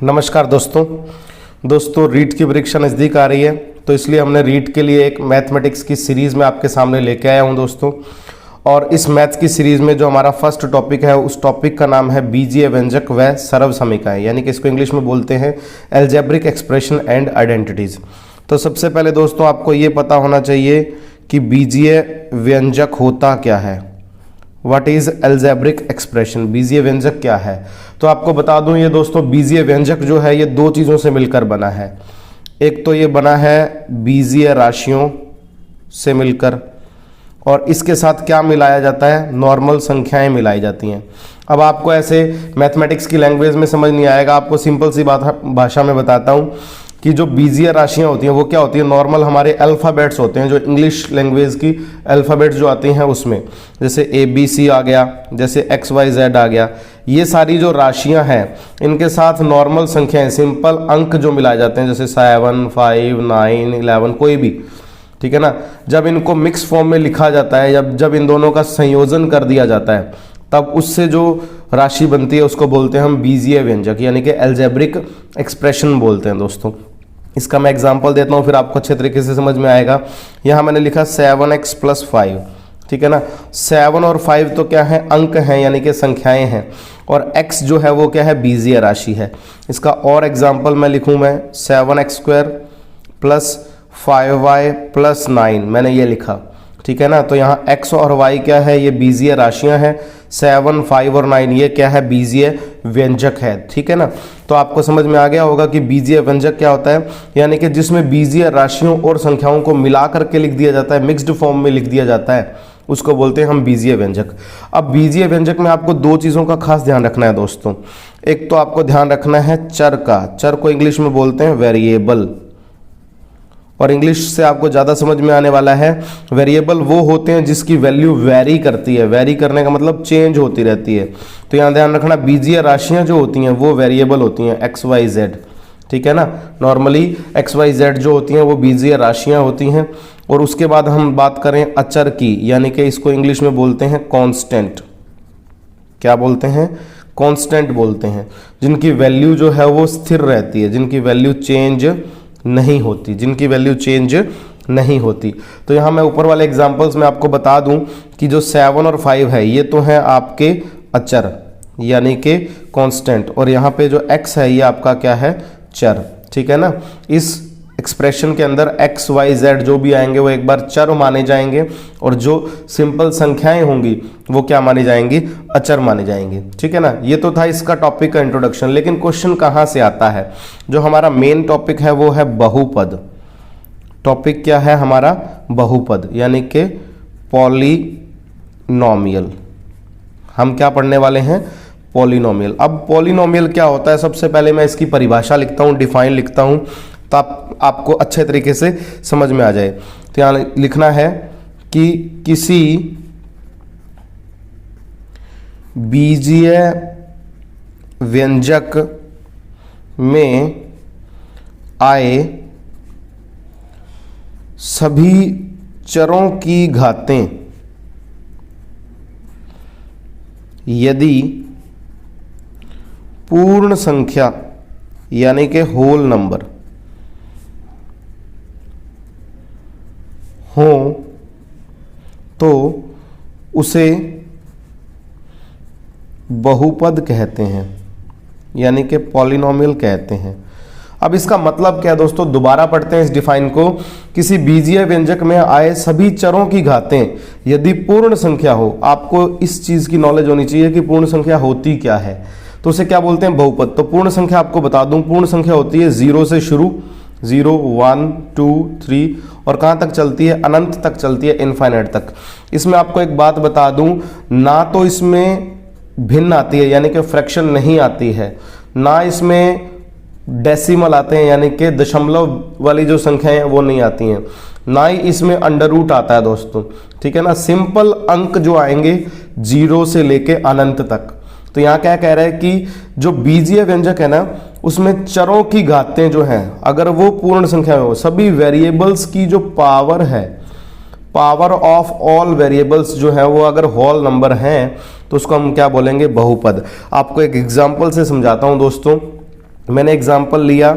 नमस्कार दोस्तों रीट की परीक्षा नज़दीक आ रही है, तो इसलिए हमने रीट के लिए एक मैथमेटिक्स की सीरीज़ में आपके सामने लेके आया हूं दोस्तों। और इस मैथ्स की सीरीज़ में जो हमारा फर्स्ट टॉपिक है, उस टॉपिक का नाम है बीजीय व्यंजक व सरव समीकरण, यानी कि इसको इंग्लिश में बोलते हैं एल्जेब्रिक एक्सप्रेशन एंड आइडेंटिटीज़। तो सबसे पहले दोस्तों आपको ये पता होना चाहिए कि बीजीय व्यंजक होता क्या है। व्हाट इज एल्जेब्रिक एक्सप्रेशन, बीजीय व्यंजक क्या है। तो आपको बता दूं ये दोस्तों, बीजीय व्यंजक जो है ये दो चीज़ों से मिलकर बना है। एक तो ये बना है बीजीय राशियों से मिलकर, और इसके साथ क्या मिलाया जाता है, नॉर्मल संख्याएं मिलाई जाती हैं। अब आपको ऐसे मैथमेटिक्स की लैंग्वेज में समझ नहीं आएगा, आपको सिंपल सी भाषा में बताता हूँ कि जो बीजीय राशियां होती हैं वो क्या होती है, नॉर्मल हमारे अल्फ़ाबेट्स होते हैं, जो इंग्लिश लैंग्वेज की अल्फ़ाबेट्स जो आती हैं उसमें, जैसे ABC आ गया, जैसे XYZ आ गया। ये सारी जो राशियां हैं इनके साथ नॉर्मल संख्याएं, सिंपल अंक जो मिलाए जाते हैं, जैसे 7, 5, 9, 11 कोई भी, ठीक है ना। जब इनको मिक्स फॉर्म में लिखा जाता है, जब इन दोनों का संयोजन कर दिया जाता है, तब उससे जो राशि बनती है उसको बोलते हैं हम बीजीय व्यंजक, यानी कि एल्जेब्रिक एक्सप्रेशन बोलते हैं दोस्तों। इसका मैं एग्जांपल देता हूँ, फिर आपको अच्छे तरीके से समझ में आएगा। यहाँ मैंने लिखा 7x + 5, ठीक है ना। 7 और 5 तो क्या है, अंक हैं, यानी कि संख्याएं हैं, और x जो है वो क्या है, बीजीय राशि है। इसका और एग्जाम्पल मैं लिखूँ, मैं 7x² + 5y + 9 मैंने ये लिखा, ठीक है ना। तो यहाँ x और y क्या है, ये बीजीय राशियां हैं। 7, 5 और 9 ये क्या है, बीजीय व्यंजक है, ठीक है ना। तो आपको समझ में आ गया होगा कि बीजीय व्यंजक क्या होता है, यानी कि जिसमें बीजीय राशियों और संख्याओं को मिला करके लिख दिया जाता है, मिक्स्ड फॉर्म में लिख दिया जाता है, उसको बोलते हैं हम बीजीय व्यंजक। अब बीजीय व्यंजक में आपको दो चीज़ों का खास ध्यान रखना है दोस्तों। एक तो आपको ध्यान रखना है चर का, चर को इंग्लिश में बोलते हैं वेरिएबल, और इंग्लिश से आपको ज़्यादा समझ में आने वाला है। वेरिएबल वो होते हैं जिसकी वैल्यू वैरी करती है, वैरी करने का मतलब चेंज होती रहती है। तो यहाँ ध्यान रखना, बीजीय राशियाँ जो होती हैं वो वेरिएबल होती हैं, XYZ, ठीक है ना। नॉर्मली XYZ जो होती हैं वो बीजीय राशियाँ होती हैं। और उसके बाद हम बात करें अचर की, यानी कि इसको इंग्लिश में बोलते हैं कॉन्स्टेंट। क्या बोलते हैं, कॉन्स्टेंट बोलते हैं, जिनकी वैल्यू जो है वो स्थिर रहती है, जिनकी वैल्यू चेंज नहीं होती, जिनकी वैल्यू चेंज नहीं होती। तो यहाँ मैं ऊपर वाले एग्जांपल्स में आपको बता दूं कि जो 7 और 5 है ये तो हैं आपके अचर, यानी कि कांस्टेंट, और यहाँ पे जो x है ये आपका क्या है, चर, ठीक है ना। इस एक्सप्रेशन के अंदर XYZ जो भी आएंगे वो एक बार चर माने जाएंगे, और जो सिंपल संख्याएं होंगी वो क्या मानी जाएंगी, अचर मानी जाएंगी, ठीक है ना। ये तो था इसका टॉपिक का इंट्रोडक्शन। लेकिन क्वेश्चन कहाँ से आता है, जो हमारा मेन टॉपिक है वो है बहुपद। टॉपिक क्या है हमारा, बहुपद, यानी कि पॉलिनोमियल। हम क्या पढ़ने वाले हैं, पॉलिनोमियल। अब पॉलिनोमियल क्या होता है, सबसे पहले मैं इसकी परिभाषा लिखता हूँ, डिफाइन लिखता हूँ, तो आपको अच्छे तरीके से समझ में आ जाए। तो यहाँ लिखना है कि किसी बीजीय व्यंजक में आए सभी चरों की घातें यदि पूर्ण संख्या यानी कि होल नंबर हो तो उसे बहुपद कहते हैं, यानी कि पॉलिनोमियल कहते हैं। अब इसका मतलब क्या है दोस्तों, दोबारा पढ़ते हैं इस डिफाइन को। किसी बीजीय व्यंजक में आए सभी चरों की घातें यदि पूर्ण संख्या हो, आपको इस चीज की नॉलेज होनी चाहिए कि पूर्ण संख्या होती क्या है, तो उसे क्या बोलते हैं, बहुपद। तो पूर्ण संख्या आपको बता दूं, पूर्ण संख्या होती है 0 से शुरू, 0, 1, 2, 3, और कहाँ तक चलती है, अनंत तक चलती है, इनफाइनाइट तक। इसमें आपको एक बात बता दूं, ना तो इसमें भिन्न आती है, यानी कि फ्रैक्शन नहीं आती है, ना इसमें डेसिमल आते हैं, यानी कि दशमलव वाली जो संख्याएं हैं वो नहीं आती हैं, ना ही इसमें अंडर रूट आता है दोस्तों, ठीक है ना। सिंपल अंक जो आएंगे 0 से लेके अनंत तक। तो यहाँ क्या कह रहा है कि जो बीजीय व्यंजक है ना, उसमें चरों की घातें जो हैं अगर वो पूर्ण संख्या में हो, सभी वेरिएबल्स की जो पावर है, पावर ऑफ ऑल वेरिएबल्स जो है वो अगर होल नंबर हैं तो उसको हम क्या बोलेंगे, बहुपद। आपको एक एग्जांपल से समझाता हूं दोस्तों। मैंने एग्जाम्पल लिया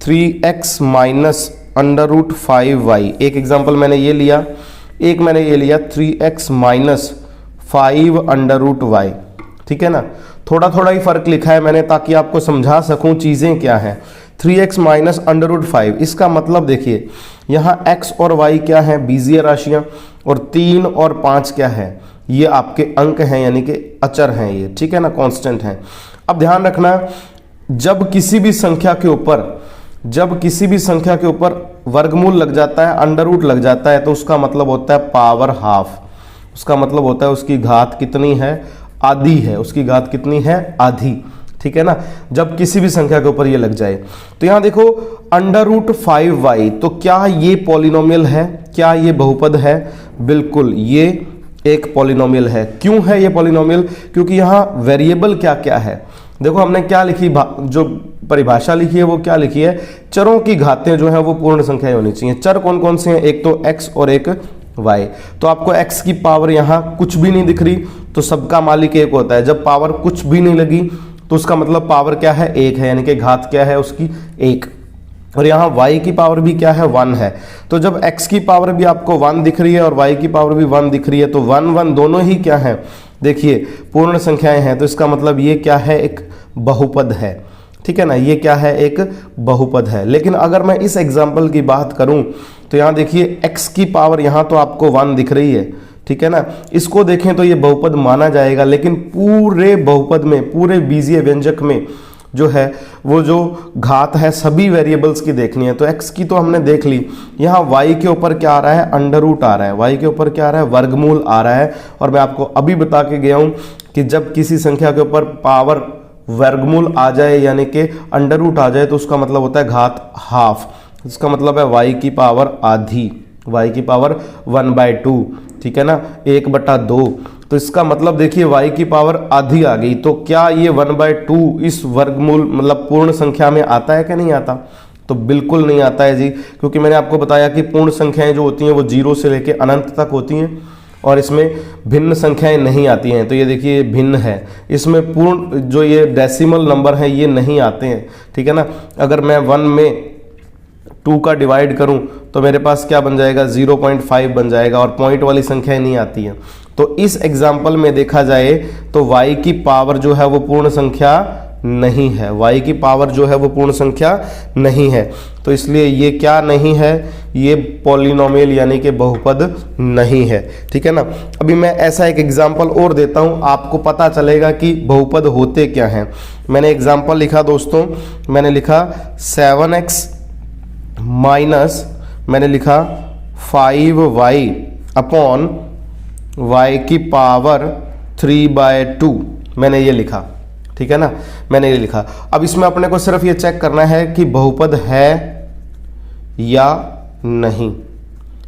3x minus under root 5y, एक एग्जाम्पल मैंने ये लिया, एक मैंने ये लिया 3x minus 5 under root y, ठीक है ना। थोड़ा थोड़ा ही फर्क लिखा है मैंने ताकि आपको समझा सकूं चीज़ें क्या हैं। 3x माइनस अंडर रूट 5, इसका मतलब देखिए यहाँ x और y क्या है, बीजीय राशियाँ, और 3 और 5 क्या है, ये आपके अंक हैं यानी कि अचर हैं ये, ठीक है ना, कांस्टेंट हैं। अब ध्यान रखना, जब किसी भी संख्या के ऊपर वर्गमूल लग जाता है, अंडर रूट लग जाता है, तो उसका मतलब होता है पावर हाफ, उसका मतलब होता है उसकी घात कितनी है, आधी है, उसकी घात कितनी है, आधी, ठीक है ना। जब किसी भी संख्या के ऊपर ये लग जाए, तो यहां देखो अंडर रूट 5y, तो क्या ये पॉलिनोमियल है, क्या ये बहुपद है, बिल्कुल ये एक पॉलिनोमियल है। क्यों है ये पॉलिनोमियल, क्योंकि यहाँ वेरिएबल क्या क्या है, देखो हमने क्या लिखी, जो परिभाषा लिखी है वो क्या लिखी है, चरों की घातें जो है वो पूर्ण संख्याएं होनी चाहिए। चर कौन कौन से हैं, एक तो x और एक y, तो आपको x की पावर यहाँ कुछ भी नहीं दिख रही, तो सबका मालिक एक होता है। जब पावर कुछ भी नहीं लगी तो उसका मतलब पावर क्या है, एक है, यानी कि घात क्या है उसकी, एक। और यहाँ y की पावर भी क्या है, 1 है। तो जब x की पावर भी आपको 1 दिख रही है और y की पावर भी 1 दिख रही है, तो 1 1 दोनों ही क्या है, देखिए पूर्ण संख्याएं हैं, तो इसका मतलब ये क्या है, एक बहुपद है, ठीक है ना, ये क्या है, एक बहुपद है। लेकिन अगर मैं इस एग्जाम्पल की बात करूं तो यहाँ देखिए x की पावर यहाँ तो आपको 1 दिख रही है, ठीक है ना, इसको देखें तो ये बहुपद माना जाएगा। लेकिन पूरे बहुपद में, पूरे बीजीय व्यंजक में जो है वो जो घात है सभी वेरिएबल्स की देखनी है। तो x की तो हमने देख ली, यहाँ y के ऊपर क्या आ रहा है, अंडर रूट आ रहा है, y के ऊपर क्या आ रहा है, वर्गमूल आ रहा है। और मैं आपको अभी बता के गया हूँ कि जब किसी संख्या के ऊपर पावर वर्गमूल आ जाए यानी कि अंडर रूट आ जाए, तो उसका मतलब होता है घात हाफ, इसका मतलब है y की पावर आधी, y की पावर 1/2, ठीक है ना, 1/2। तो इसका मतलब देखिए y की पावर आधी आ गई, तो क्या ये 1/2 इस वर्गमूल मतलब पूर्ण संख्या में आता है कि नहीं आता, तो बिल्कुल नहीं आता है जी, क्योंकि मैंने आपको बताया कि पूर्ण संख्याएं जो होती हैं वो 0 से लेकर अनंत तक होती हैं और इसमें भिन्न संख्याएं नहीं आती हैं। तो ये देखिए भिन्न है, इसमें पूर्ण जो ये डेसिमल नंबर हैं ये नहीं आते हैं, ठीक है ना। अगर मैं 1 में 2 का डिवाइड करूं तो मेरे पास क्या बन जाएगा, 0.5 बन जाएगा, और पॉइंट वाली संख्याएं नहीं आती हैं। तो इस एग्जाम्पल में देखा जाए तो y की पावर जो है वो पूर्ण संख्या नहीं है, y की पावर जो है वो पूर्ण संख्या नहीं है। तो इसलिए ये क्या नहीं है, ये पॉलिनोमियल यानी कि बहुपद नहीं है, ठीक है ना। अभी मैं ऐसा एक एग्जाम्पल और देता हूं, आपको पता चलेगा कि बहुपद होते क्या हैं। मैंने एग्जाम्पल लिखा दोस्तों, मैंने लिखा 7x माइनस, मैंने लिखा 5y अपॉन y की पावर 3/2, मैंने ये लिखा, ठीक है ना, मैंने ये लिखा। अब इसमें अपने को सिर्फ ये चेक करना है कि बहुपद है या नहीं,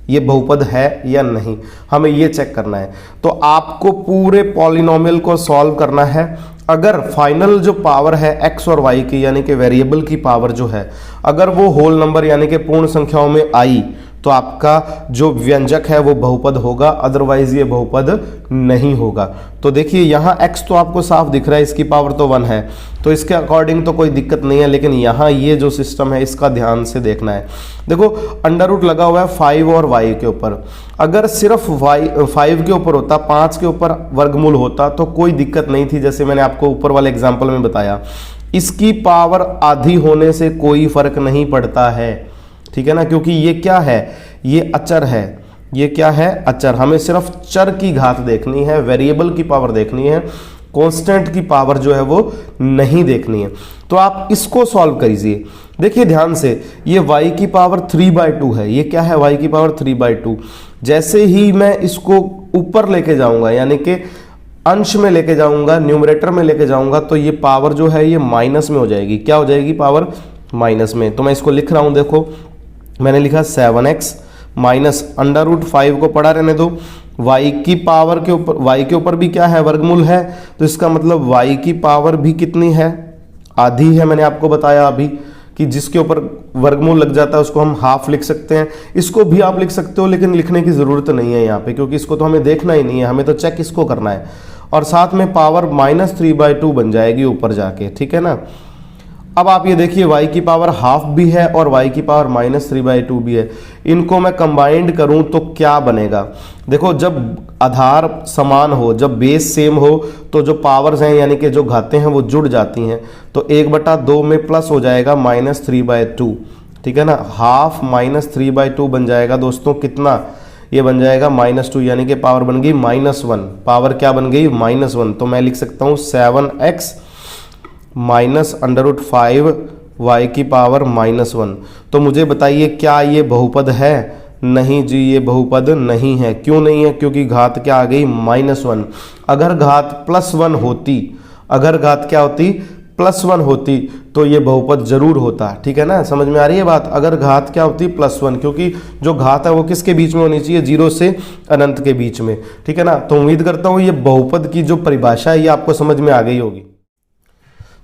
ये बहुपद है या नहीं, हमें ये चेक करना है। तो आपको पूरे पॉलिनोमियल को सॉल्व करना है। अगर फाइनल जो पावर है x और y की यानी कि वेरिएबल की पावर जो है, अगर वो होल नंबर यानी कि पूर्ण संख्याओं में आई, तो आपका जो व्यंजक है वो बहुपद होगा, अदरवाइज ये बहुपद नहीं होगा। तो देखिए यहाँ x तो आपको साफ दिख रहा है, इसकी पावर तो 1 है, तो इसके अकॉर्डिंग तो कोई दिक्कत नहीं है। लेकिन यहाँ ये जो सिस्टम है इसका ध्यान से देखना है। देखो अंडर रूट लगा हुआ है 5 और y के ऊपर, अगर सिर्फ 5 के ऊपर होता, 5 के ऊपर वर्गमूल होता तो कोई दिक्कत नहीं थी, जैसे मैंने आपको ऊपर वाले एग्जाम्पल में बताया। इसकी पावर आधी होने से कोई फर्क नहीं पड़ता है, ठीक है ना, क्योंकि ये क्या है, ये अचर है, ये क्या है, अचर। हमें सिर्फ चर की घात देखनी है, वेरिएबल की पावर देखनी है, कांस्टेंट की पावर जो है वो नहीं देखनी है। तो आप इसको सॉल्व करिए, देखिए ध्यान से, ये y की पावर 3/2 है, ये क्या है, y की पावर 3/2। जैसे ही मैं इसको ऊपर लेके जाऊंगा यानी कि अंश में लेके जाऊंगा, न्यूमरेटर में लेके जाऊंगा, तो ये पावर जो है ये माइनस में हो जाएगी। क्या हो जाएगी, पावर माइनस में। तो मैं इसको लिख रहा हूं, देखो मैंने लिखा 7x माइनस अंडर रूट 5 को पढ़ा रहने दो, y की पावर के ऊपर, y के ऊपर भी क्या है, वर्गमूल है, तो इसका मतलब y की पावर भी कितनी है, आधी है। मैंने आपको बताया अभी कि जिसके ऊपर वर्गमूल लग जाता है उसको हम हाफ लिख सकते हैं, इसको भी आप लिख सकते हो, लेकिन लिखने की ज़रूरत नहीं है यहाँ पे, क्योंकि इसको तो हमें देखना ही नहीं है, हमें तो चेक इसको करना है। और साथ में पावर -3/2 बन जाएगी ऊपर जाके, ठीक है ना। अब आप ये देखिए y की पावर हाफ भी है और y की पावर -3/2 भी है, इनको मैं कंबाइंड करूं तो क्या बनेगा। देखो जब आधार समान हो, जब बेस सेम हो, तो जो पावर्स हैं यानी कि जो घातें हैं वो जुड़ जाती हैं, तो 1/2 में प्लस हो जाएगा -3/2, ठीक है ना। हाफ -3/2 बन जाएगा दोस्तों कितना, ये बन जाएगा -2, यानी कि पावर बन गई -1, पावर क्या बन गई -1। तो मैं लिख सकता हूँ 7x -√5 y की पावर -1। तो मुझे बताइए क्या ये बहुपद है? नहीं जी, ये बहुपद नहीं है। क्यों नहीं है? क्योंकि घात क्या आ गई -1। अगर घात +1 होती, अगर घात क्या होती +1 होती तो ये बहुपद जरूर होता, ठीक है ना। समझ में आ रही है बात। अगर घात क्या होती +1, क्योंकि जो घात है वो किसके बीच में होनी चाहिए, 0 से अनंत के बीच में, ठीक है ना। तो उम्मीद करता हूँ ये बहुपद की जो परिभाषा है ये आपको समझ में आ गई होगी।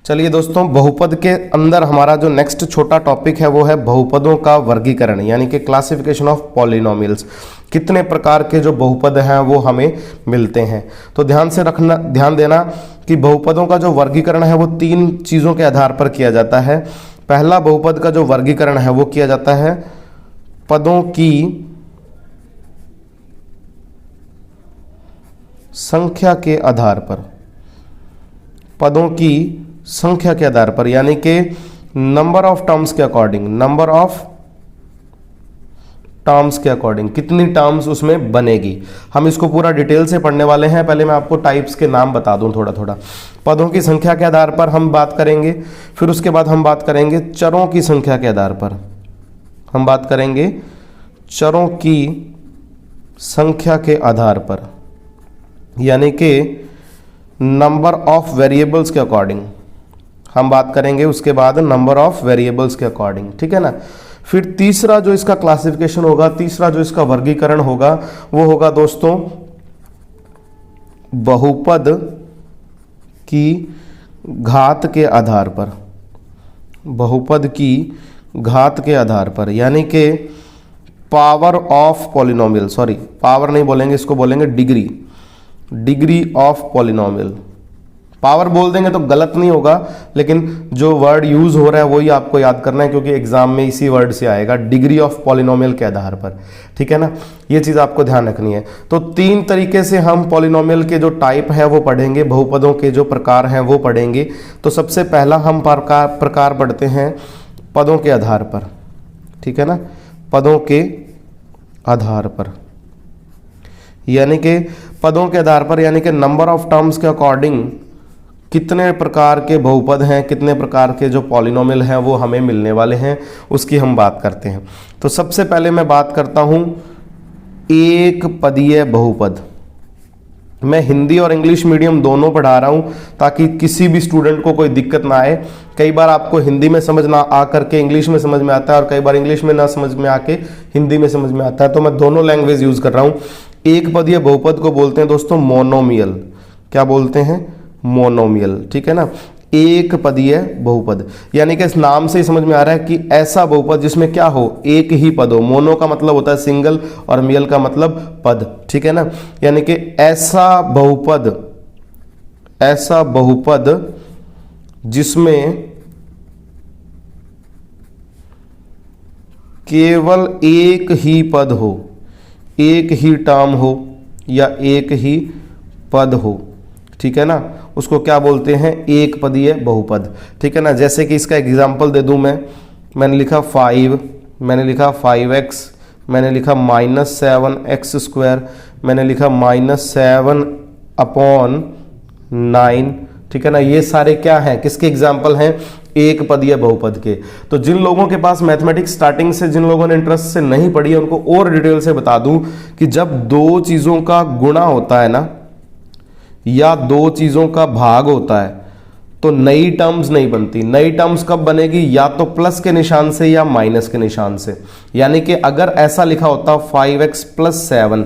चलिए दोस्तों, बहुपद के अंदर हमारा जो नेक्स्ट छोटा टॉपिक है वो है बहुपदों का वर्गीकरण, यानी कि क्लासिफिकेशन ऑफ पॉलिनोमियल्स। कितने प्रकार के जो बहुपद हैं वो हमें मिलते हैं। तो ध्यान देना कि बहुपदों का जो वर्गीकरण है वो 3 चीज़ों के आधार पर किया जाता है। पहला बहुपद का जो वर्गीकरण है वो किया जाता है पदों की संख्या के आधार पर, पदों की संख्या के आधार पर, यानी कि नंबर ऑफ टर्म्स के अकॉर्डिंग, नंबर ऑफ टर्म्स के अकॉर्डिंग कितनी टर्म्स उसमें बनेगी। हम इसको पूरा डिटेल से पढ़ने वाले हैं। पहले मैं आपको टाइप्स के नाम बता दूं थोड़ा थोड़ा। पदों की संख्या के आधार पर हम बात करेंगे, फिर उसके बाद हम बात करेंगे चरों की संख्या के आधार पर, हम बात करेंगे चरों की संख्या के आधार पर, यानी कि नंबर ऑफ वेरिएबल्स के अकॉर्डिंग हम बात करेंगे, उसके बाद नंबर ऑफ वेरिएबल्स के अकॉर्डिंग, ठीक है ना। फिर तीसरा जो इसका क्लासिफिकेशन होगा, तीसरा जो इसका वर्गीकरण होगा वो होगा दोस्तों बहुपद की घात के आधार पर, बहुपद की घात के आधार पर, यानी कि power of polynomial, sorry power नहीं बोलेंगे, इसको बोलेंगे degree, degree of polynomial. Power बोल देंगे तो गलत नहीं होगा, लेकिन जो वर्ड यूज हो रहा है वही आपको याद करना है, क्योंकि एग्जाम में इसी वर्ड से आएगा, डिग्री ऑफ पॉलिनोमियल के आधार पर, ठीक है ना। ये चीज आपको ध्यान रखनी है। तो 3 तरीके से हम पॉलिनोमियल के जो टाइप है वो पढ़ेंगे, बहुपदों के जो प्रकार हैं वो पढ़ेंगे। तो सबसे पहला हम प्रकार पढ़ते हैं पदों के आधार पर, ठीक है ना, पदों के आधार पर, यानी कि पदों के आधार पर, यानी कि नंबर ऑफ टर्म्स के अकॉर्डिंग कितने प्रकार के बहुपद हैं, कितने प्रकार के जो पॉलिनोमियल हैं वो हमें मिलने वाले हैं, उसकी हम बात करते हैं। तो सबसे पहले मैं बात करता हूं एक पदीय बहुपद। मैं हिंदी और इंग्लिश मीडियम दोनों पढ़ा रहा हूं ताकि किसी भी स्टूडेंट को कोई दिक्कत ना आए। कई बार आपको हिंदी में समझ ना आ करके इंग्लिश में समझ में आता है, और कई बार इंग्लिश में ना समझ में आके हिंदी में समझ में आता है, तो मैं दोनों लैंग्वेज यूज कर रहा हूं। एक पदीय बहुपद को बोलते हैं दोस्तों मोनोमियल। क्या बोलते हैं? मोनोमियल, ठीक है ना। एक पदीय बहुपद, यानी कि इस नाम से ही समझ में आ रहा है कि ऐसा बहुपद जिसमें क्या हो, एक ही पद हो। मोनो का मतलब होता है सिंगल और मियल का मतलब पद, ठीक है ना। यानी कि ऐसा बहुपद, ऐसा बहुपद जिसमें केवल एक ही पद हो, एक ही टर्म हो या एक ही पद हो, ठीक है ना, उसको क्या बोलते हैं? एक पदीय बहुपद, ठीक है ना। जैसे कि इसका एग्जांपल दे दूं मैंने लिखा 5, मैंने लिखा 5x, मैंने लिखा -7x², मैंने लिखा -7/9, ठीक है ना। ये सारे क्या हैं? किसके एग्जाम्पल हैं? एक पदीय बहुपद के। तो जिन लोगों के पास मैथमेटिक्स स्टार्टिंग से, जिन लोगों ने इंटरेस्ट से नहीं पढ़ी है, उनको और डिटेल से बता दूं कि जब 2 चीजों का गुणा होता है ना, या 2 चीजों का भाग होता है, तो नई टर्म्स नहीं बनती। नई टर्म्स कब बनेगी? या तो प्लस के निशान से या माइनस के निशान से। यानी कि अगर ऐसा लिखा होता 5x + 7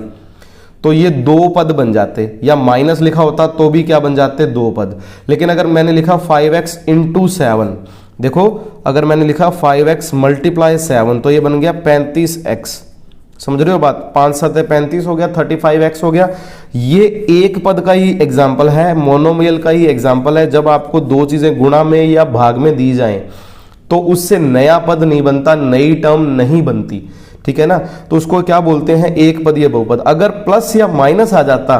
तो ये 2 पद बन जाते, या माइनस लिखा होता तो भी क्या बन जाते? 2 पद। लेकिन अगर मैंने लिखा 5x × 7, देखो अगर मैंने लिखा 5x × 7 तो ये बन गया 35x, समझ रहे हो बात? 5 7 35 हो गया, 35x हो गया। ये एक पद का ही एग्जाम्पल है, मोनोमियल का ही एग्जाम्पल है। जब आपको दो चीजें गुणा में या भाग में दी जाएं तो उससे नया पद नहीं बनता, नई टर्म नहीं बनती, ठीक है ना। तो उसको क्या बोलते हैं? एक पदीय बहुपद। अगर प्लस या माइनस आ जाता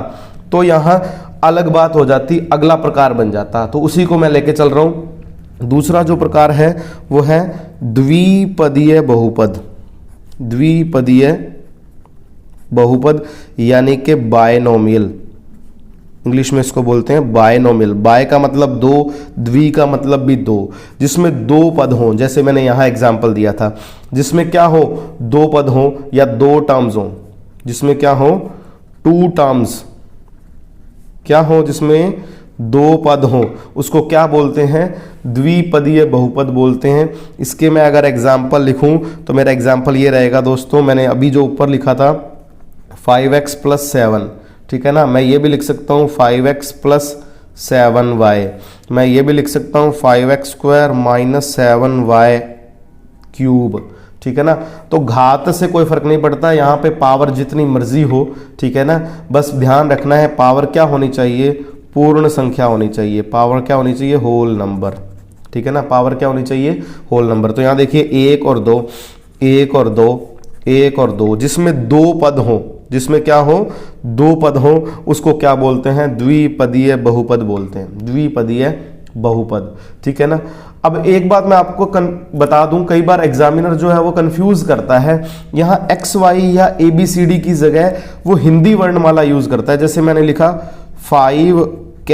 तो यहां अलग बात हो जाती, अगला प्रकार बन जाता। तो उसी को मैं लेके चल रहा हूं। दूसरा जो प्रकार है वो है द्विपदीय बहुपद। द्विपदीय बहुपद यानी कि बायनोमियल, इंग्लिश में इसको बोलते हैं बायनोमियल। बाय का मतलब दो, द्वि का मतलब भी दो, जिसमें दो पद हों। जैसे मैंने यहां एग्जाम्पल दिया था, जिसमें क्या हो? दो पद हों या दो टर्म्स हों। जिसमें क्या हो? Two terms. क्या हो? जिसमें दो पद हों, उसको क्या बोलते हैं? द्विपदीय बहुपद बोलते हैं। इसके मैं अगर एग्जाम्पल लिखूं तो मेरा एग्जाम्पल ये रहेगा दोस्तों, मैंने अभी जो ऊपर लिखा था 5x + 7, ठीक है ना। मैं ये भी लिख सकता हूँ 5x + 7y। मैं ये भी लिख सकता हूँ 5x² - 7y³, ठीक है ना। तो घात से कोई फर्क नहीं पड़ता, यहाँ पे पावर जितनी मर्जी हो, ठीक है ना। बस ध्यान रखना है पावर क्या होनी चाहिए? पूर्ण संख्या होनी चाहिए। पावर क्या होनी चाहिए? होल नंबर, ठीक है ना। पावर क्या होनी चाहिए? Whole number. तो यहाँ देखिए 1 और 2, 1 और 2, 1 और 2, जिसमें दो पद हो, जिसमें क्या हो? दो पद हो, उसको क्या बोलते हैं? द्विपदीय बहुपद बोलते हैं। द्विपदीय बहुपद, ठीक है ना। अब एक बात मैं आपको बता दूं, कई बार एग्जामिनर जो है वो कंफ्यूज करता है। यहाँ XY या ABCD की जगह वो हिंदी वर्णमाला यूज करता है। जैसे मैंने लिखा 5k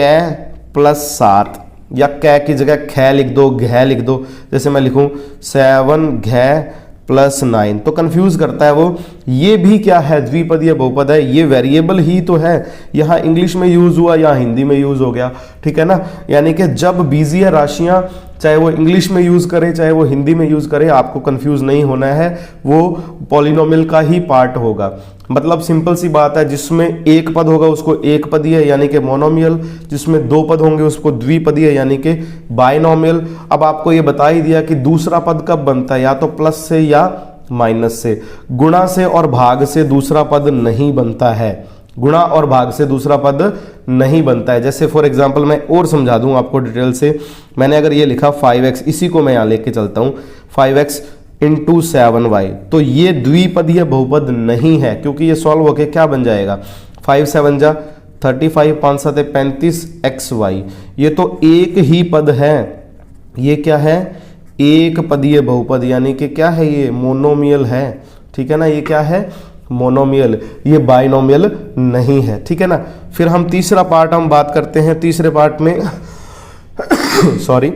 + 7, या कै की जगह ख लिख दो, घ लिख दो। जैसे मैं लिखूं 7 घ + 9, तो कंफ्यूज करता है वो। ये भी क्या है? द्विपदीय बहुपद है। ये वेरिएबल ही तो है, यहाँ इंग्लिश में यूज हुआ या हिंदी में यूज हो गया, ठीक है ना। यानी कि जब बीजीय राशियां चाहे वो इंग्लिश में यूज करे चाहे वो हिंदी में यूज करे, आपको कंफ्यूज नहीं होना है, वो पॉलिनोमियल का ही पार्ट होगा। मतलब सिंपल सी बात है, जिसमें एक पद होगा उसको एक पदीय यानी कि मोनोमियल, जिसमें दो पद होंगे उसको द्विपदीय यानी कि बायनोमियल। अब आपको ये बता ही दिया कि दूसरा पद कब बनता है, या तो प्लस से या माइनस से। गुणा से और भाग से दूसरा पद नहीं बनता है। गुणा और भाग से दूसरा पद नहीं बनता है। जैसे फॉर एग्जांपल मैं और समझा दूं आपको डिटेल से। मैंने अगर ये लिखा 5x, इसी को मैं यहाँ लेके चलता हूं 5x × 7y, तो ये द्विपदीय बहुपद नहीं है, क्योंकि ये सॉल्व होके क्या बन जाएगा? 5 7 जा 35, 5 7 35 xy। ये तो एक ही पद है। ये क्या है? एक पदीय बहुपद, यानी कि क्या है? ये मोनोमियल है, ठीक है ना। ये क्या है? मोनोमियल, ये बाइनोमियल नहीं है, ठीक है ना। फिर हम तीसरा पार्ट हम बात करते हैं। तीसरे पार्ट में सॉरी,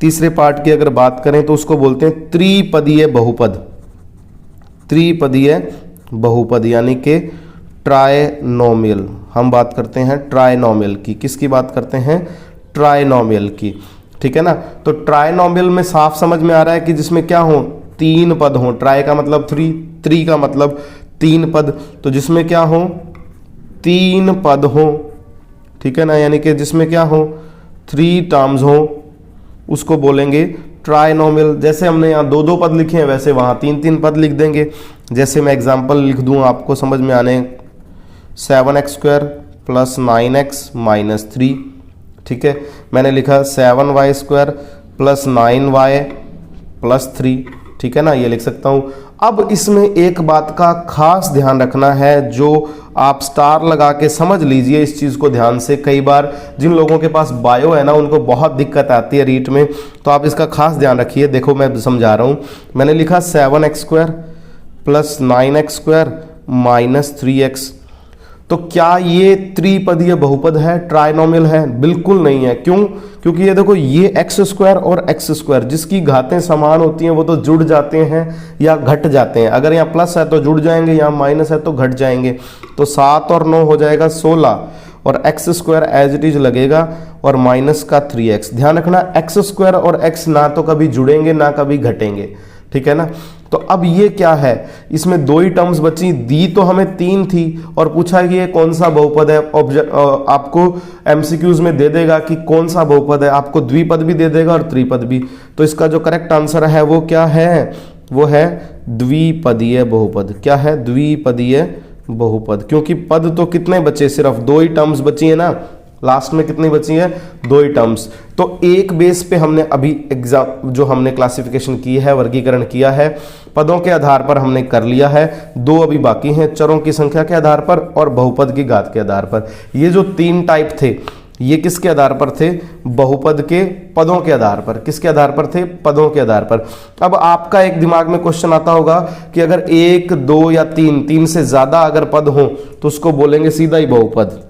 तीसरे पार्ट की अगर बात करें तो उसको बोलते हैं त्रिपदीय बहुपद। त्रिपदीय बहुपद यानी कि ट्राइनोमियल। हम बात करते हैं ट्राइनोमियल की। किसकी बात करते हैं? ट्राइनोमियल की, ठीक है ना। तो ट्राइनोमियल में साफ समझ में आ रहा है कि जिसमें क्या हो? तीन पद हो। ट्राई का मतलब 3, 3 का मतलब तीन पद, तो जिसमें क्या हो? तीन पद हो, ठीक है ना। यानी कि जिसमें क्या हो? 3 टर्म्स हो, उसको बोलेंगे ट्राइनोमियल। जैसे हमने यहाँ दो पद लिखे हैं, वैसे वहाँ 3 पद लिख देंगे। जैसे मैं एग्जांपल लिख दूँ आपको समझ में आने, 7x² + 9x - 3, ठीक है। मैंने लिखा 7y² + 9y + 3, ठीक है ना। ये लिख सकता हूँ। अब इसमें एक बात का खास ध्यान रखना है, जो आप स्टार लगा के समझ लीजिए इस चीज़ को ध्यान से। कई बार जिन लोगों के पास बायो है ना, उनको बहुत दिक्कत आती है रीट में, तो आप इसका खास ध्यान रखिए। देखो मैं समझा रहा हूँ। मैंने लिखा 7x² + 9x² - 3x, तो क्या ये त्रिपदीय बहुपद है? ट्राइनोमियल है? बिल्कुल नहीं है। क्यों? क्योंकि ये देखो, ये x² और x² जिसकी घातें समान होती हैं वो तो जुड़ जाते हैं या घट जाते हैं। अगर यहाँ प्लस है तो जुड़ जाएंगे, यहाँ माइनस है तो घट जाएंगे। तो 7 और 9 हो जाएगा 16, और x² एज इट इज लगेगा, और माइनस का 3x। ध्यान रखना, x² और x ना तो कभी जुड़ेंगे ना कभी घटेंगे, ठीक है ना। तो अब ये क्या है? इसमें दो ही टर्म्स बची, दी तो हमें 3 थी, और पूछा कि ये कौन सा बहुपद है। आपको एमसीक्यूज में दे देगा कि कौन सा बहुपद है, आपको द्विपद भी दे देगा और त्रिपद भी। तो इसका जो करेक्ट आंसर है वो क्या है? वो है द्विपदीय बहुपद। क्या है? द्विपदीय बहुपद, क्योंकि पद तो कितने बचे, सिर्फ दो ही टर्म्स बची है ना, लास्ट में कितनी बची है, दो ही टर्म्स। तो एक बेस पे हमने अभी एग्जाम जो हमने क्लासिफिकेशन की है, वर्गीकरण किया है, पदों के आधार पर हमने कर लिया है, दो अभी बाकी हैं, चरों की संख्या के आधार पर और बहुपद की घात के आधार पर। ये जो तीन टाइप थे ये किसके आधार पर थे, बहुपद के पदों के आधार पर। किसके आधार पर थे, पदों के आधार पर। अब आपका एक दिमाग में क्वेश्चन आता होगा कि अगर एक, दो या तीन से ज्यादा अगर पद हो तो उसको बोलेंगे सीधा ही बहुपद,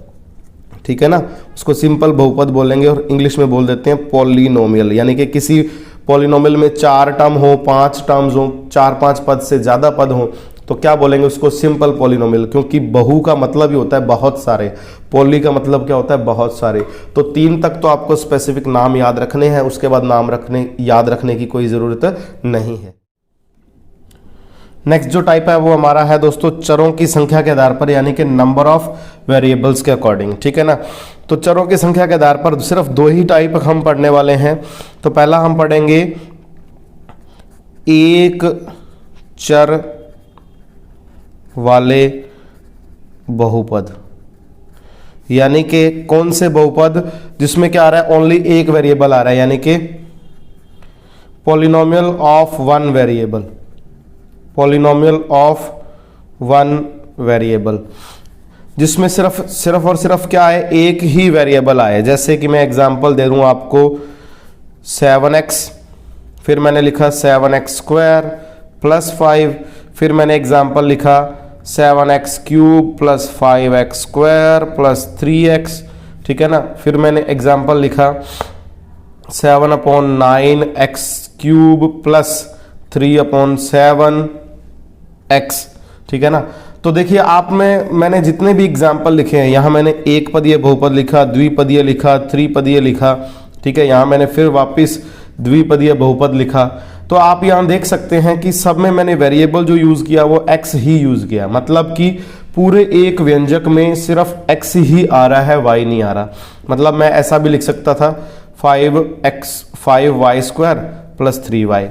ठीक है ना, उसको सिंपल बहुपद बोलेंगे और इंग्लिश में बोल देते हैं पॉलिनोमियल। यानी कि किसी पॉलिनोमियल में 4 टर्म हो, 5 टर्म्स हो, 4-5 पद से ज्यादा पद हो तो क्या बोलेंगे उसको, सिंपल पॉलिनोमियल, क्योंकि बहु का मतलब ही होता है बहुत सारे, पॉली का मतलब क्या होता है, बहुत सारे। तो 3 तक तो आपको स्पेसिफिक नाम याद रखने हैं, उसके बाद नाम याद रखने की कोई जरूरत नहीं है। नेक्स्ट जो टाइप है वो हमारा है दोस्तों चरों की संख्या के आधार पर, यानी कि नंबर ऑफ वेरिएबल्स के अकॉर्डिंग, ठीक है ना। तो चरों की संख्या के आधार पर सिर्फ 2 ही टाइप हम पढ़ने वाले हैं। तो पहला हम पढ़ेंगे एक चर वाले बहुपद, यानी कि कौन से बहुपद जिसमें क्या आ रहा है, ओनली एक वेरिएबल आ रहा है, यानी कि polynomial of one variable, polynomial of one variable, जिसमें सिर्फ और सिर्फ क्या है, एक ही वेरिएबल आए। जैसे कि मैं एग्जांपल दे दूं आपको 7x, फिर मैंने लिखा 7x स्क्वायर प्लस 5, फिर मैंने एग्जांपल लिखा 7x cube plus 5x square plus 3x, ठीक है ना। फिर मैंने एग्जांपल लिखा 7/9x क्यूब प्लस 3/7x, ठीक है ना। तो देखिए मैंने जितने भी एग्जाम्पल लिखे हैं, यहाँ मैंने एक पदीय बहुपद लिखा, द्विपदीय लिखा, त्रिपदीय लिखा, ठीक है, यहाँ मैंने फिर वापस द्विपदीय बहुपद लिखा। तो आप यहाँ देख सकते हैं कि सब में मैंने वेरिएबल जो यूज किया वो x ही यूज किया, मतलब कि पूरे एक व्यंजक में सिर्फ x ही आ रहा है, y नहीं आ रहा। मतलब मैं ऐसा भी लिख सकता था 5y स्क्वायर प्लस 3y,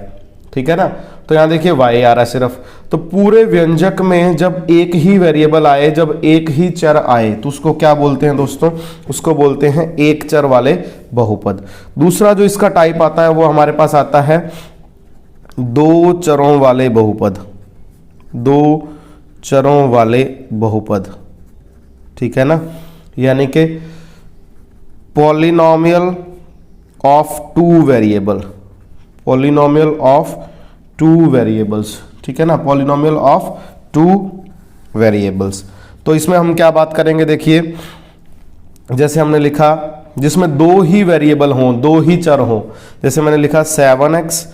ठीक है ना। तो यहाँ देखिए y आ रहा है सिर्फ। तो पूरे व्यंजक में जब एक ही वेरिएबल आए, जब एक ही चर आए, तो उसको क्या बोलते हैं दोस्तों, उसको बोलते हैं एक चर वाले बहुपद। दूसरा जो इसका टाइप आता है वो हमारे पास आता है दो चरों वाले बहुपद, दो चरों वाले बहुपद, ठीक है ना, यानी कि polynomial of 2 variable, polynomial of 2 variables, ठीक है ना, पॉलिनोमियल ऑफ 2 वेरिएबल्स। तो इसमें हम क्या बात करेंगे, देखिए जैसे हमने लिखा जिसमें 2 ही वेरिएबल हों, 2 ही चर हों, जैसे मैंने लिखा 7x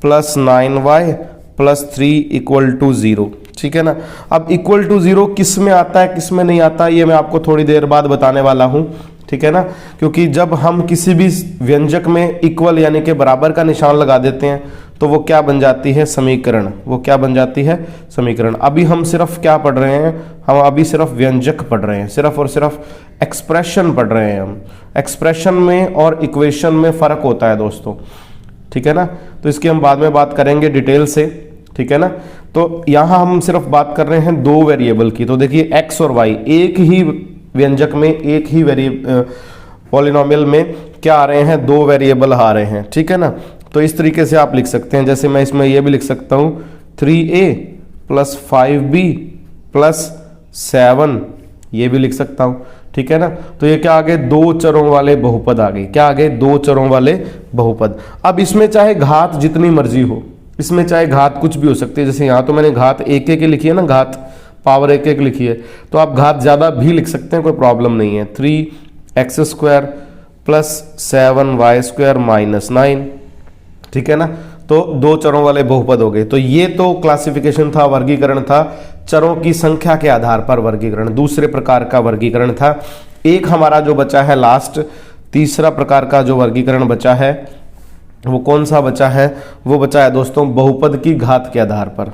plus 9y plus 3 equal to 0, ठीक है ना। अब इक्वल टू 0 किस में आता है किस में नहीं आता, ये मैं आपको थोड़ी देर बाद बताने वाला हूं, ठीक है ना। क्योंकि जब हम किसी भी व्यंजक में इक्वल यानी कि बराबर का निशान लगा देते हैं तो वो क्या बन जाती है, समीकरण, वो क्या बन जाती है, समीकरण। अभी हम सिर्फ क्या पढ़ रहे हैं, हम अभी सिर्फ व्यंजक पढ़ रहे हैं, सिर्फ और सिर्फ एक्सप्रेशन पढ़ रहे हैं हम। एक्सप्रेशन में और इक्वेशन में फर्क होता है दोस्तों, ठीक है ना। तो इसकी हम बाद में बात करेंगे डिटेल से, ठीक है ना। तो यहाँ हम सिर्फ बात कर रहे हैं 2 वेरिएबल की। तो देखिए x और y एक ही व्यंजक में, एक ही पॉलिनोमियल में क्या आ रहे हैं, 2 वेरिएबल आ रहे हैं, ठीक है ना। तो इस तरीके से आप लिख सकते हैं, जैसे मैं इसमें ये भी लिख सकता हूँ 3a प्लस 5b प्लस 7, ये भी लिख सकता हूँ, ठीक है ना। तो ये क्या आ गए, 2 चरों वाले बहुपद आ गए, क्या आ गए, 2 चरों वाले बहुपद। अब इसमें चाहे घात जितनी मर्जी हो, इसमें चाहे घात कुछ भी हो सकती है, जैसे यहाँ तो मैंने घात 1 लिखी है ना, घात पावर 1 लिखी है, तो आप घात ज़्यादा भी लिख सकते हैं, कोई प्रॉब्लम नहीं है। 3x square plus 7y square minus 9, ठीक है ना। तो 2 चरों वाले बहुपद हो गए। तो ये तो क्लासिफिकेशन था, वर्गीकरण था, चरों की संख्या के आधार पर वर्गीकरण, दूसरे प्रकार का वर्गीकरण था। एक हमारा जो बचा है लास्ट, तीसरा प्रकार का जो वर्गीकरण बचा है वो कौन सा बचा है, वो बचा है दोस्तों बहुपद की घात के आधार पर,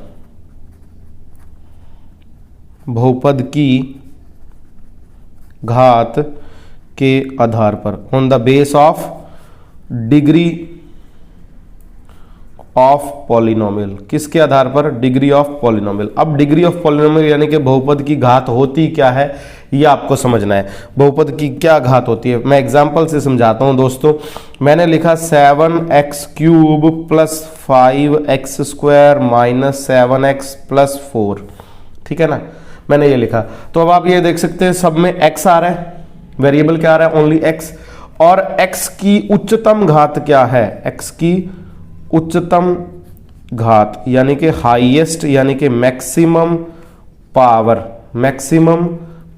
बहुपद की घात के आधार पर, on the base of degree of polynomial, किसके आधार पर? Degree of polynomial. अब डिग्री ऑफ पॉलिनोमियल यानी कि बहुपद की घात होती क्या है ये आपको समझना है। बहुपद की क्या घात होती है, मैं एग्जांपल से समझाता हूं दोस्तों। मैंने लिखा 7x³ plus 5x² minus 7x plus 4, ठीक है ना, मैंने ये लिखा। तो अब आप ये देख सकते हैं सब में x आ रहा है, वेरिएबल क्या आ रहा है? Only x। और x की उच्चतम घात क्या है? x की उच्चतम घात यानी कि हाईएस्ट यानी कि मैक्सिमम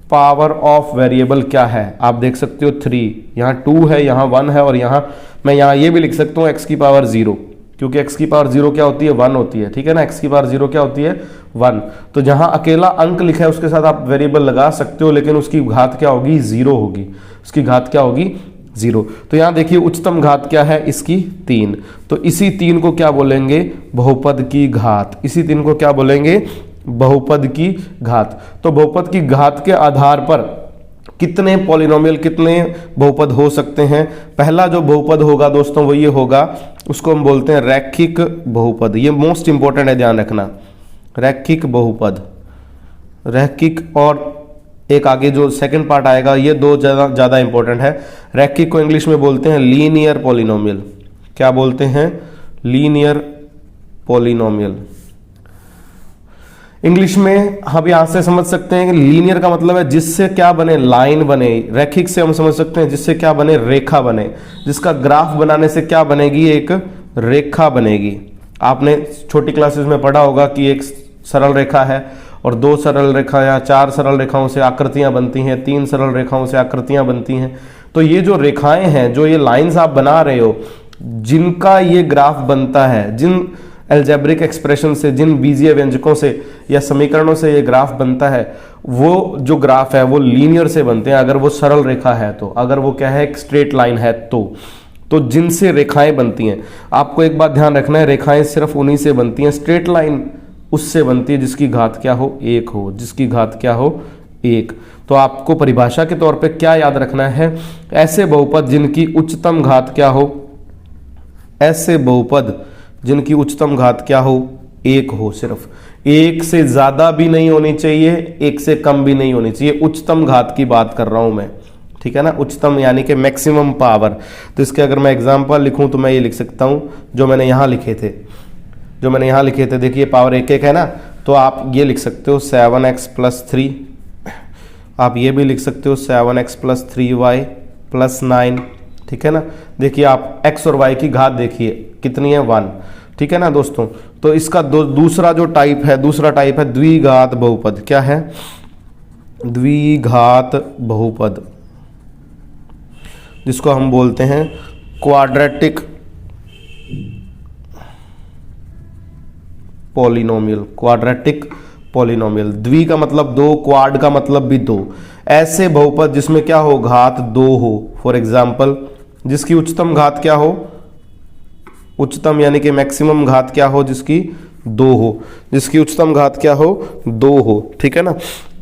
पावर ऑफ वेरिएबल क्या है? आप देख सकते हो 3, यहाँ 2 है, यहाँ 1 है, और यहाँ मैं यहाँ ये भी लिख सकता हूँ x की पावर 0, क्योंकि x की पावर 0 क्या होती है? 1 होती है, ठीक है ना। x की पावर 0 क्या होती है? 1। तो जहाँ अकेला अंक लिखा है उसके साथ आप वेरिएबल लगा सकते हो, लेकिन उसकी घात क्या होगी? 0 होगी। उसकी घात क्या होगी? 0। तो यहाँ देखिए उच्चतम घात क्या है इसकी? 3। तो इसी 3 को क्या बोलेंगे? बहुपद की घात। इसी 3 को क्या बोलेंगे? बहुपद की घात। तो बहुपद की घात के आधार पर कितने पॉलिनोमियल, कितने बहुपद हो सकते हैं? पहला जो बहुपद होगा दोस्तों वो ये होगा, उसको हम बोलते हैं रैखिक बहुपद। ये मोस्ट इंपॉर्टेंट है, ध्यान रखना, रैखिक बहुपद। रैखिक और एक आगे जो सेकंड पार्ट आएगा ये दो ज़्यादा इंपॉर्टेंट है। रैखिक को इंग्लिश में बोलते हैं लीनियर पॉलिनोमियल। क्या बोलते हैं? Linear polynomial. इंग्लिश में हम यहां से समझ सकते हैं कि लीनियर का मतलब है जिससे क्या बने? लाइन बने। रैखिक से हम समझ सकते हैं जिससे क्या बने? रेखा बने। जिसका ग्राफ बनाने से क्या बनेगी? एक रेखा बनेगी। आपने छोटी क्लासेस में पढ़ा होगा कि एक सरल रेखा है और 2 सरल रेखा या 4 सरल रेखाओं से आकृतियां बनती हैं, 3 सरल रेखाओं से आकृतियां बनती हैं। तो ये जो रेखाएं हैं, जो ये लाइंस आप बना रहे हो, जिनका ये ग्राफ बनता है, जिन एल्जेब्रिक एक्सप्रेशन से, जिन बीजीय व्यंजकों से या समीकरणों से ये ग्राफ बनता है, वो जो ग्राफ है वो लीनियर से बनते हैं। अगर वो सरल रेखा है तो, अगर वो क्या है? एक स्ट्रेट लाइन है तो जिनसे रेखाएं बनती हैं, आपको एक बात ध्यान रखना है, रेखाएं सिर्फ उन्हीं से बनती हैं। स्ट्रेट लाइन उससे बनती है जिसकी घात क्या हो? 1 हो। जिसकी घात क्या हो? 1। तो आपको परिभाषा के तौर पे क्या याद रखना है? ऐसे बहुपद जिनकी उच्चतम घात क्या हो? ऐसे बहुपद जिनकी उच्चतम घात क्या हो? 1 हो। सिर्फ 1 से ज्यादा भी नहीं होनी चाहिए, 1 से कम भी नहीं होनी चाहिए। उच्चतम घात की बात कर रहा हूं मैं, ठीक है ना। उच्चतम यानी कि मैक्सिमम पावर। तो इसके अगर मैं एग्जांपल लिखूं तो मैं ये लिख सकता हूं जो मैंने यहां लिखे थे, देखिए पावर 1 है ना। तो आप ये लिख सकते हो 7x प्लस 3, आप ये भी लिख सकते हो 7x प्लस 3y प्लस 9, ठीक है ना। देखिए आप x और y की घात देखिए कितनी है? 1, ठीक है ना दोस्तों। तो इसका दूसरा टाइप है द्विघात बहुपद। क्या है? द्विघात बहुपद, जिसको हम बोलते हैं क्वाड्रेटिक पॉलिनोमियल। क्वाड्रेटिक पॉलिनोमियल, द्वि का मतलब 2, क्वाड का मतलब भी 2। ऐसे बहुपद जिसमें क्या हो? घात 2 हो। फॉर एग्जाम्पल, जिसकी उच्चतम घात क्या हो? उच्चतम यानी कि मैक्सिमम घात क्या हो? जिसकी 2 हो। जिसकी उच्चतम घात क्या हो? 2 हो, ठीक है ना।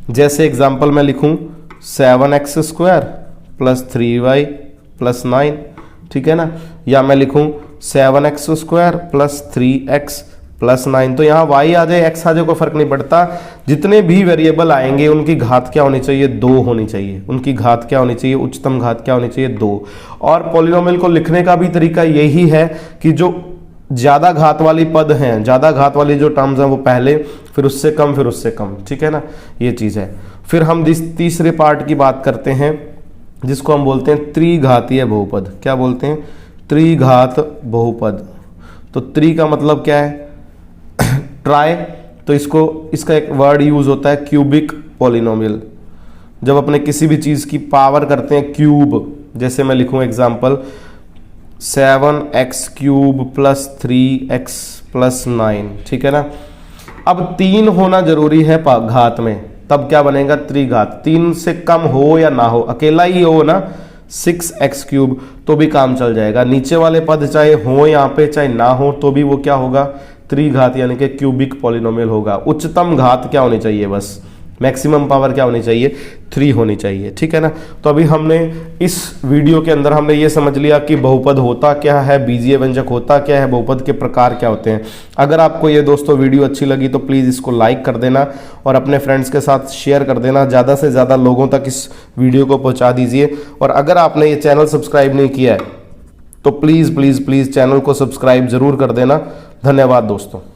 जैसे एग्जाम्पल मैं लिखूं 7x² प्लस 3y प्लस 9, ठीक है ना। या मैं लिखूं 7x² प्लस 3x प्लस 9। तो यहाँ y आ जाए, x आ जाए, कोई फर्क नहीं पड़ता। जितने भी वेरिएबल आएंगे उनकी घात क्या होनी चाहिए? 2 होनी चाहिए। उनकी घात क्या होनी चाहिए? उच्चतम घात क्या होनी चाहिए? 2। और पॉलिनोमियल को लिखने का भी तरीका यही है कि जो ज्यादा घात वाली पद हैं, ज्यादा घात वाली जो टर्म्स हैं वो पहले, फिर उससे कम, फिर उससे कम, ठीक है ना। ये चीज है। फिर हम तीसरे पार्ट की बात करते हैं जिसको हम बोलते हैं त्रिघातीय बहुपद। क्या बोलते हैं? त्रिघात बहुपद। तो त्रि का मतलब क्या है? ट्राई। तो इसका एक वर्ड यूज होता है क्यूबिक पॉलिनोमियल। जब अपने किसी भी चीज की पावर करते हैं क्यूब, जैसे मैं लिखूं example 7x³ plus 3x plus 9, ठीक है ना। अब 3 होना जरूरी है घात में, तब क्या बनेगा? त्रिघात। 3 से कम हो या ना हो, अकेला ही हो ना 6x³ तो भी काम चल जाएगा। नीचे वाले पद चाहे हो यहाँ पे चाहे ना हो तो भी वो क्या होगा? त्रिघात यानी कि क्यूबिक पॉलिनोमियल होगा। उच्चतम घात क्या होनी चाहिए? बस मैक्सिमम पावर क्या होनी चाहिए, 3 होनी चाहिए, ठीक है ना। तो अभी हमने इस वीडियो के अंदर हमने ये समझ लिया कि बहुपद होता क्या है, बीजीय व्यंजक होता क्या है, बहुपद के प्रकार क्या होते हैं। अगर आपको ये दोस्तों वीडियो अच्छी लगी तो प्लीज़ इसको लाइक कर देना और अपने फ्रेंड्स के साथ शेयर कर देना, ज़्यादा से ज़्यादा लोगों तक इस वीडियो को पहुँचा दीजिए। और अगर आपने ये चैनल सब्सक्राइब नहीं किया है तो प्लीज़ प्लीज़ प्लीज़ चैनल को सब्सक्राइब ज़रूर कर देना। धन्यवाद दोस्तों।